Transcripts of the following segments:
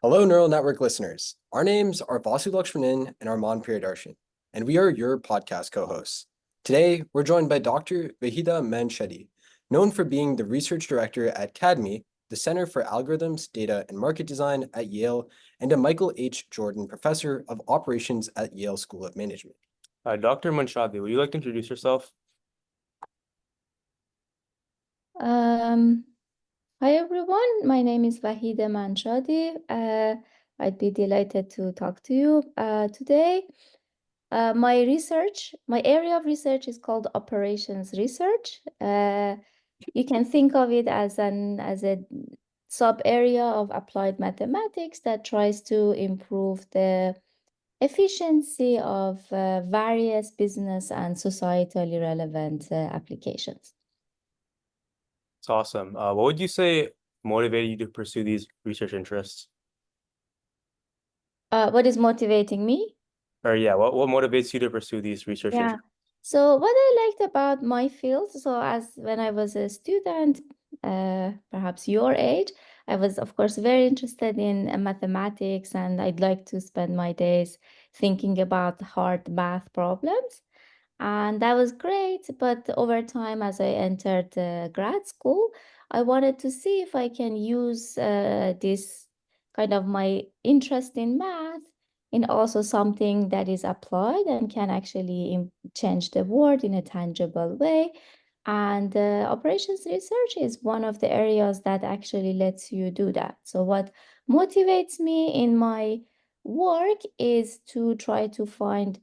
Hello, Neural Network listeners. Our names are Vasu Lakshmanan and Arman Priyadarshan, and we are your podcast co-hosts. Today, we're joined by Dr. Vahideh Manshadi, known for being the research director at CADME, the Center for Algorithms, Data, and Market Design at Yale, and a Michael H. Jordan Professor of Operations at Yale School of Management. Dr. Manshadi, would you like to introduce yourself? Um, Hi everyone, my name is Vahideh Manshadi. I'd be delighted to talk to you today. My area of research is called operations research. You can think of it as a sub area of applied mathematics that tries to improve the efficiency of various business and societally relevant applications. It's awesome. What would you say motivated you to pursue these research interests? What is motivating me? Or yeah, what motivates you to pursue these research Yeah. interests? So what I liked about my field, so as when I was a student, perhaps your age, I was of course very interested in mathematics, and I'd like to spend my days thinking about hard math problems. And that was great. But over time, as I entered grad school, I wanted to see if I can use this kind of my interest in math in also something that is applied and can actually change the world in a tangible way. And operations research is one of the areas that actually lets you do that. So what motivates me in my work is to try to find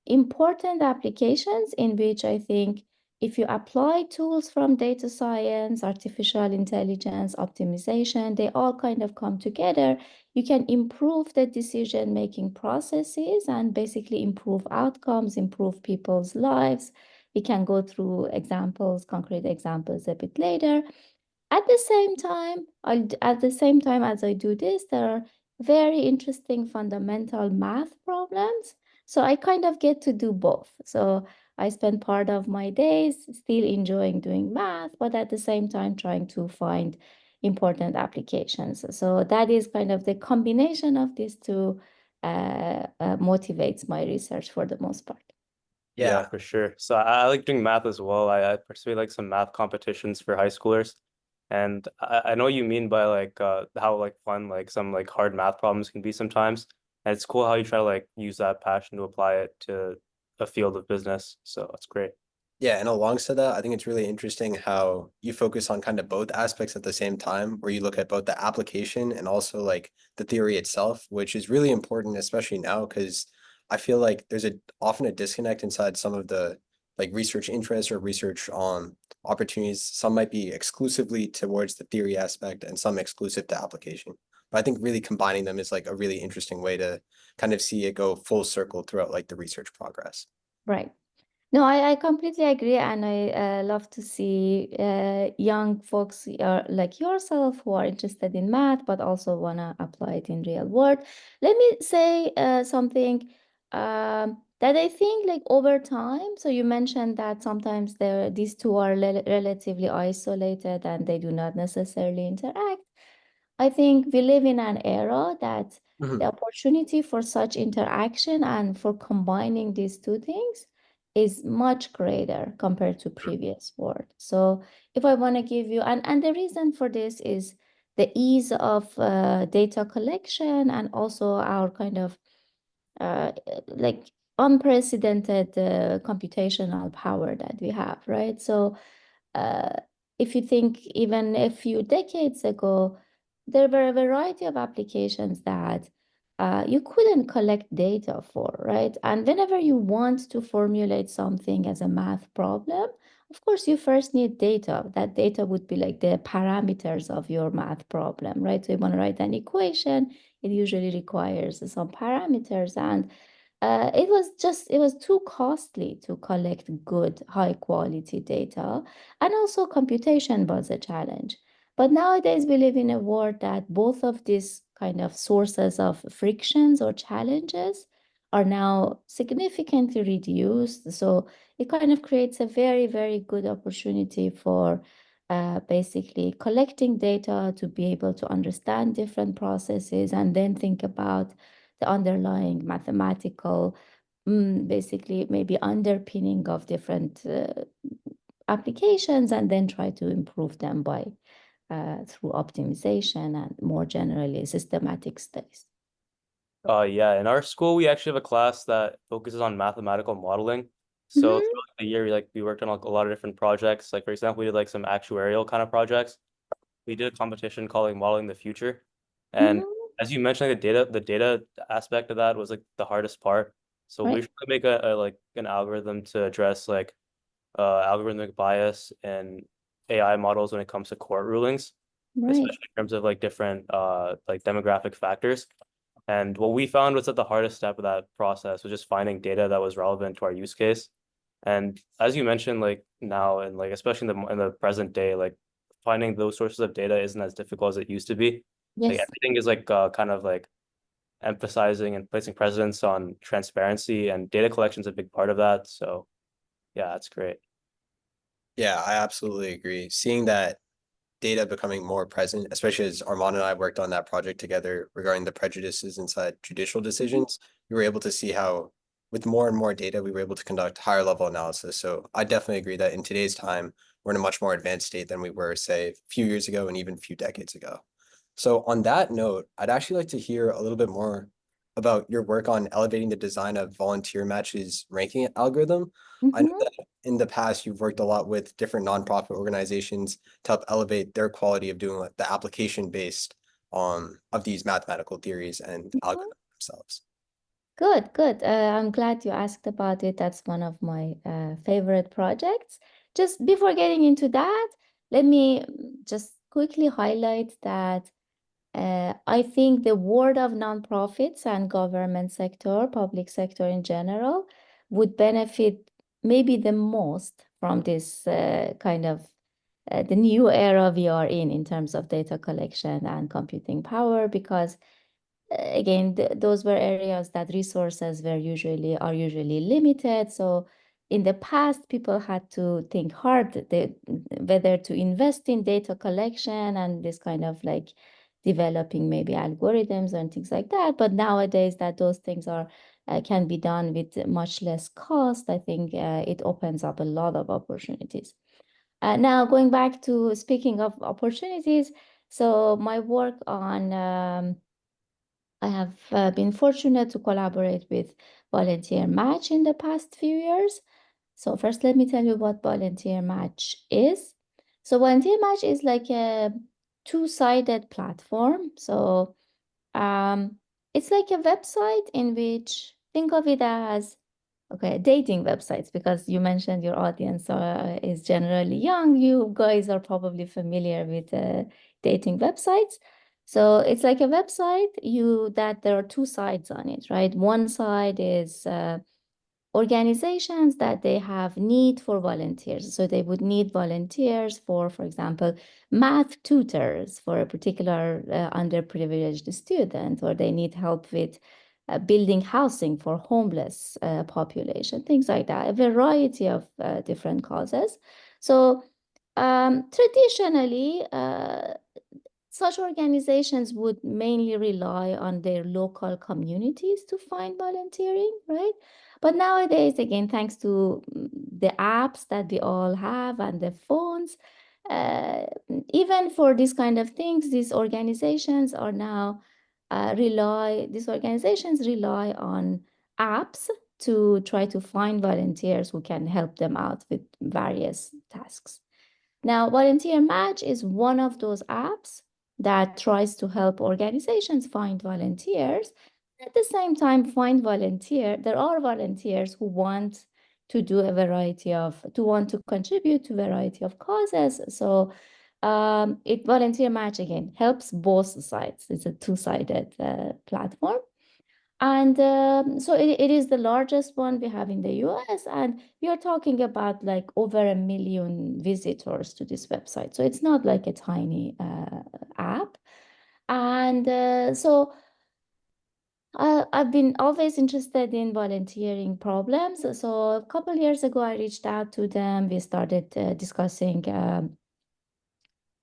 important applications in which I think if you apply tools from data science, artificial intelligence, optimization, they all kind of come together. You can improve the decision-making processes and basically improve outcomes, improve people's lives. We can go through examples, concrete examples a bit later. At the same time as I do this, there are very interesting fundamental math problems. So I kind of get to do both. So I spend part of my days still enjoying doing math, but at the same time trying to find important applications. So that is kind of the combination of these two motivates my research for the most part. Yeah, Yeah, for sure. So I like doing math as well. I participate like some math competitions for high schoolers. And I know what you mean by like how like fun like some like hard math problems can be sometimes. And it's cool how you try to like use that passion to apply it to a field of business. So it's great. yeah, and alongside that, I think it's really interesting how you focus on kind of both aspects at the same time, where you look at both the application and also like the theory itself, which is really important, especially now, because I feel like there's often a disconnect inside some of the like research interests or research on opportunities. Some might be exclusively towards the theory aspect and some exclusive to application. But I think really combining them is like a really interesting way to kind of see it go full circle throughout like the research progress. Right. No, I completely agree, and I love to see young folks like yourself who are interested in math, but also want to apply it in real world. Let me say something that I think like over time. So you mentioned that sometimes these two are relatively isolated and they do not necessarily interact. I think we live in an era that the Mhm. opportunity for such interaction and for combining these two things is much greater compared to previous world. So if I want to give you, and the reason for this is the ease of data collection and also our kind of uh, like unprecedented computational power that we have, right? So uh, if you think even a few decades ago, there were a variety of applications that you couldn't collect data for, right? And whenever you want to formulate something as a math problem, of course, you first need data. That data would be like the parameters of your math problem, right? So you want to write an equation, it usually requires some parameters. And it was too costly to collect good, high quality data. And also computation was a challenge. But nowadays we live in a world that both of these kind of sources of frictions or challenges are now significantly reduced. So it kind of creates a very, very good opportunity for basically collecting data to be able to understand different processes and then think about the underlying mathematical, basically maybe underpinning of different applications, and then try to improve them by through optimization and more generally systematic studies. Yeah, in our school, we actually have a class that focuses on mathematical modeling. So throughout the year, we worked on like a lot of different projects. Like for example, we did like some actuarial kind of projects. We did a competition called Modeling the Future. And as you mentioned, like, the data aspect of that was like the hardest part. So we Right, should make like an algorithm to address like algorithmic bias and AI models when it comes to court rulings, right, especially in terms of like different like demographic factors. And what we found was that the hardest step of that process was just finding data that was relevant to our use case. And as you mentioned, like now and like especially in the present day, like finding those sources of data isn't as difficult as it used to be. Like yes. everything is like kind of like emphasizing and placing precedence on transparency, and data collection is a big part of that. So yeah, that's great. Yeah, I absolutely agree. Seeing that data becoming more present, especially as Armand and I worked on that project together regarding the prejudices inside judicial decisions, we were able to see how with more and more data, we were able to conduct higher level analysis. So I definitely agree that in today's time, we're in a much more advanced state than we were, say, a few years ago and even a few decades ago. So on that note, I'd actually like to hear a little bit more about your work on elevating the design of volunteer matches ranking algorithm. I know that in the past you've worked a lot with different nonprofit organizations to help elevate their quality of doing like the application based of these mathematical theories and algorithms themselves. Good, good. I'm glad you asked about it. That's one of my favorite projects. Just before getting into that, let me just quickly highlight that I think the world of nonprofits and government sector, public sector in general, would benefit maybe the most from this kind of the new era we are in terms of data collection and computing power, because again, those were areas that resources are usually limited. So in the past, people had to think hard whether to invest in data collection and this kind of like developing maybe algorithms and things like that. But nowadays, that those things are can be done with much less cost. I think it opens up a lot of opportunities. Now, going back to speaking of opportunities, so my work on I have been fortunate to collaborate with Volunteer Match in the past few years. So first, let me tell you what Volunteer Match is. So Volunteer Match is like a two-sided platform. So it's like a website in which, think of it as, okay, dating websites, because you mentioned your audience is generally young. You guys are probably familiar with dating websites. So it's like a website that there are two sides on it, right? One side is organizations that they have need for volunteers. So they would need volunteers for example, math tutors for a particular underprivileged student, or they need help with building housing for homeless population, things like that, a variety of different causes. So traditionally, such organizations would mainly rely on their local communities to find volunteering, right? But nowadays, again, thanks to the apps that we all have and the phones, uh, even for these kind of things, these organizations rely on apps to try to find volunteers who can help them out with various tasks. Now, Volunteer Match is one of those apps that tries to help organizations find volunteers. At the same time, there are volunteers who want to want to contribute to a variety of causes. So Volunteer Match again helps both sides. It's a two-sided platform. And so it is the largest one we have in the US, and we are talking about like over 1 million visitors to this website. So it's not like a tiny app. And I've been always interested in volunteering problems. So a couple years ago, I reached out to them. We started discussing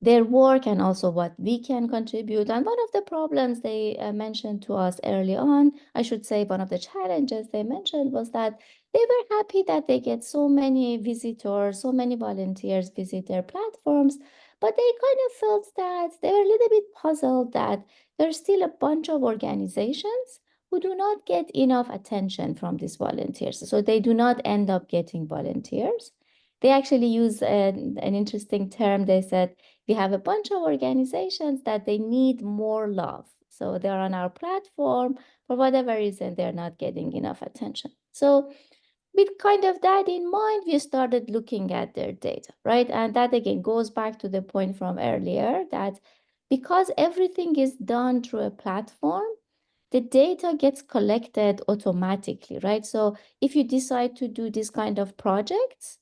their work and also what we can contribute. And one of the problems they mentioned to us early on, I should say one of the challenges they mentioned was that they were happy that they get so many visitors, so many volunteers visit their platforms, but they kind of felt that they were a little bit puzzled that there's still a bunch of organizations who do not get enough attention from these volunteers. So they do not end up getting volunteers. They actually use an interesting term. They said, we have a bunch of organizations that they need more love. So they're on our platform. For whatever reason, they're not getting enough attention. So with kind of that in mind, we started looking at their data, right? And that again goes back to the point from earlier that because everything is done through a platform, the data gets collected automatically, right? So if you decide to do this kind of projects,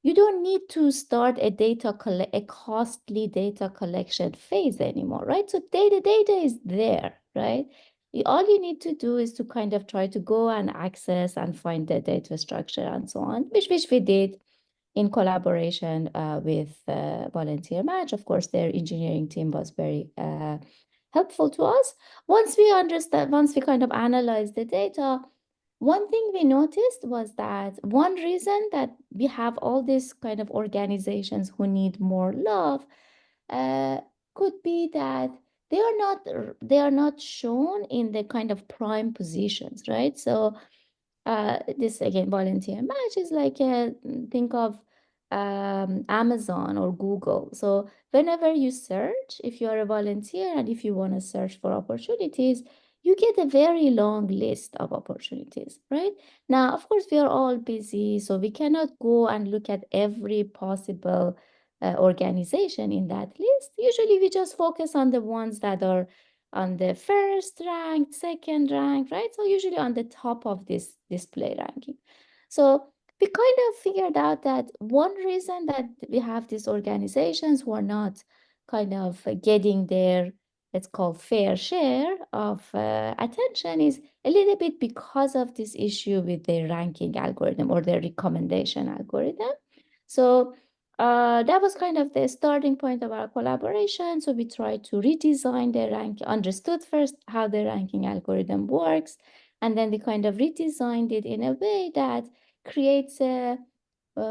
you don't need to start a costly data collection phase anymore, right? So data is there, right? All you need to do is to kind of try to go and access and find the data structure and so on, which we did in collaboration with Volunteer Match. Of course, their engineering team was very helpful to us. Once we kind of analyzed the data, one thing we noticed was that one reason that we have all these kind of organizations who need more love could be that they are not shown in the kind of prime positions, right? So this again, volunteer match is like think of Amazon or Google. So whenever you search, if you are a volunteer and if you want to search for opportunities, you get a very long list of opportunities, right? Now, of course, we are all busy, so we cannot go and look at every possible organization in that list. Usually, we just focus on the ones that are on the first ranked, second ranked, right? So usually on the top of this display ranking. So we kind of figured out that one reason that we have these organizations who are not kind of getting their, let's call fair share of attention is a little bit because of this issue with their ranking algorithm or their recommendation algorithm. So that was kind of the starting point of our collaboration. So we tried to redesign the rank, understood first how the ranking algorithm works, and then we kind of redesigned it in a way that creates a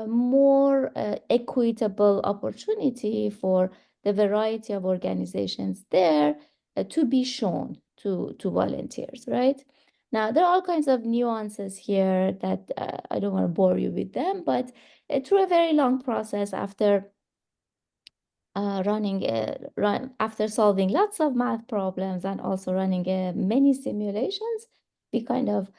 more equitable opportunity for the variety of organizations there to be shown to volunteers, right? Now, there are all kinds of nuances here that I don't want to bore you with them, but through a very long process after after solving lots of math problems and also running many simulations, we kind of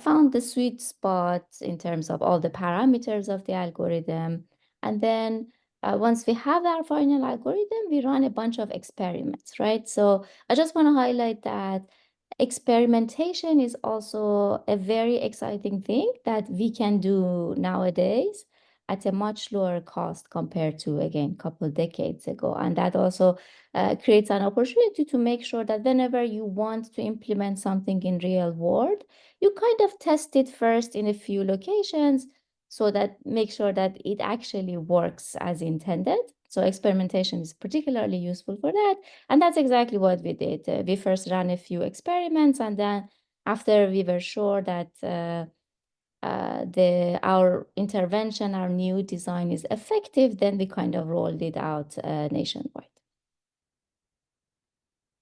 found the sweet spot in terms of all the parameters of the algorithm. And then once we have our final algorithm, we run a bunch of experiments, right? So I just want to highlight that experimentation is also a very exciting thing that we can do nowadays at a much lower cost compared to, again, a couple of decades ago. And that also creates an opportunity to make sure that whenever you want to implement something in real world, you kind of test it first in a few locations so that make sure that it actually works as intended. So experimentation is particularly useful for that. And that's exactly what we did. We first ran a few experiments, and then after we were sure that our intervention, our new design is effective, then we kind of rolled it out nationwide.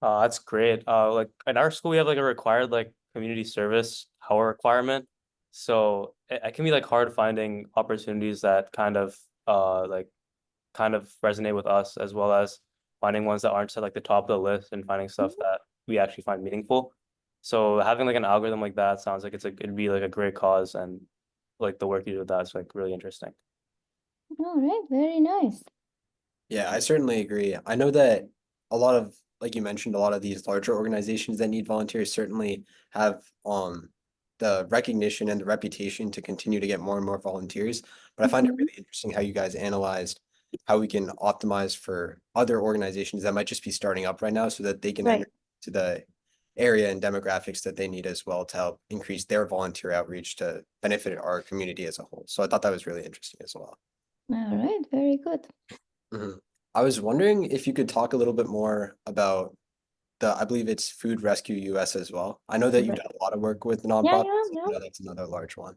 That's great. Like in our school, we have like a required like community service hour requirement. So it can be like hard finding opportunities that kind of resonate with us, as well as finding ones that aren't at like the top of the list and finding stuff that we actually find meaningful. So having like an algorithm like that sounds like it'd be like a great cause, and like the work you do with that's like really interesting. All right, very nice. Yeah, I certainly agree. I know that a lot of, like you mentioned, a lot of these larger organizations that need volunteers certainly have the recognition and the reputation to continue to get more and more volunteers. But I find it really interesting how you guys analyzed how we can optimize for other organizations that might just be starting up right now so that they can Right. enter to the area and demographics that they need as well to help increase their volunteer outreach to benefit our community as a whole. So I thought that was really interesting as well. All right, very good. Mhm. I was wondering if you could talk a little bit more about I believe it's Food Rescue US as well. I know that you've Right. done a lot of work with Yeah, nonprofits. yeah, I yeah. know that's another large one.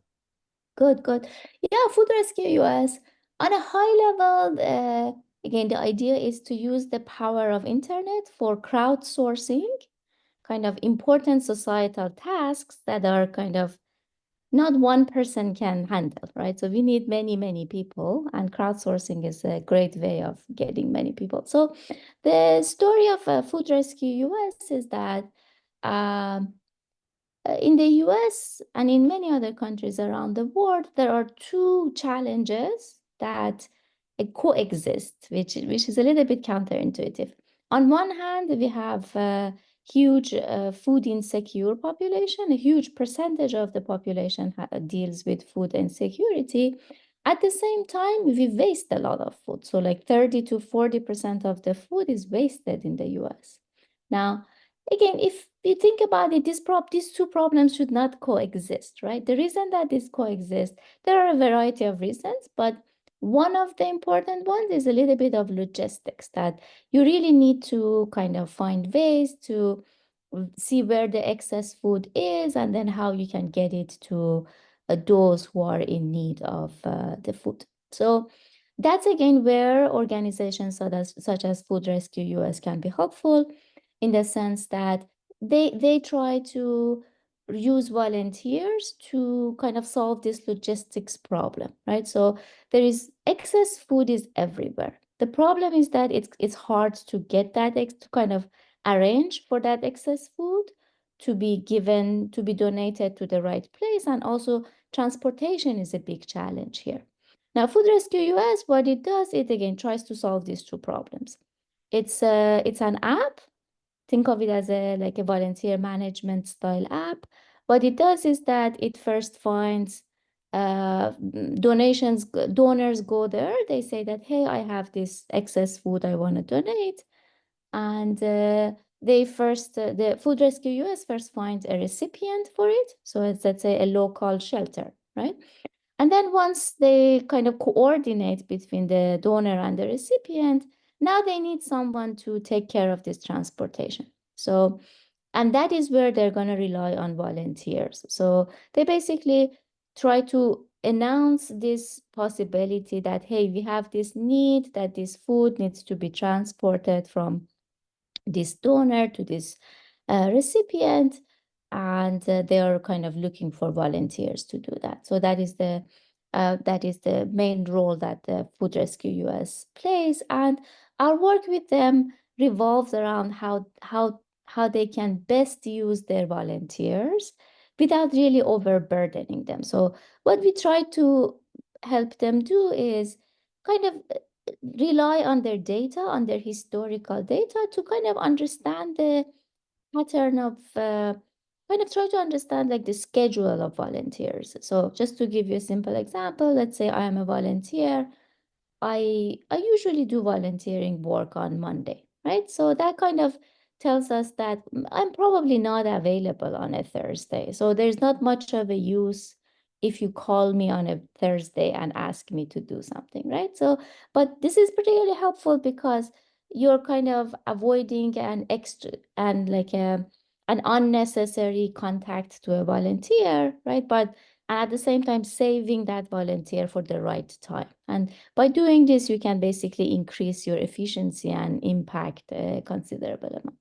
Good, good. Yeah, Food Rescue US. On a high level, again, the idea is to use the power of internet for crowdsourcing kind of important societal tasks that are kind of not one person can handle, right? So we need many, many people, and crowdsourcing is a great way of getting many people. So the story of Food Rescue US is that um, in the US and in many other countries around the world, there are two challenges that coexist, which is a little bit counterintuitive. On one hand, we have a huge food insecure population. A huge percentage of the population deals with food insecurity. At the same time, we waste a lot of food. So like 30 to 40% of the food is wasted in the US. Now, again, if you think about it, these two problems should not coexist, right? The reason that this coexist, there are a variety of reasons, but one of the important ones is a little bit of logistics, that you really need to kind of find ways to see where the excess food is and then how you can get it to those who are in need of the food. So that's again where organizations such as Food Rescue US can be helpful, in the sense that they try to use volunteers to kind of solve this logistics problem, right? So there is excess food is everywhere. The problem is that it's hard to get that to kind of arrange for that excess food to be given, to be donated to the right place, and also transportation is a big challenge here. Now, Food Rescue US, what it does, it again tries to solve these two problems. It's an app. Think of it as like a volunteer management style app. What it does is that it first finds donors go there. They say that, hey, I have this excess food I want to donate. And the Food Rescue US first finds a recipient for it. So it's, let's say, a local shelter, right? And then once they kind of coordinate between the donor and the recipient, now they need someone to take care of this transportation. So, and that is where they're going to rely on volunteers. So they basically try to announce this possibility that, hey, we have this need, that this food needs to be transported from this donor to this recipient, and they are kind of looking for volunteers to do that. So that is the main role that the Food Rescue US plays, and our work with them revolves around how they can best use their volunteers without really overburdening them. So what we try to help them do is kind of rely on their data, on their historical data, to kind of understand the pattern of, kind of try to understand like the schedule of volunteers. So just to give you a simple example, let's say I am a volunteer. I usually do volunteering work on Monday, right? So that kind of tells us that I'm probably not available on a Thursday. So there's not much of a use if you call me on a Thursday and ask me to do something, right? So, but this is particularly helpful because you're kind of avoiding an extra and like an unnecessary contact to a volunteer, right? But at the same time, saving that volunteer for the right time. And by doing this, you can basically increase your efficiency and impact a considerable amount.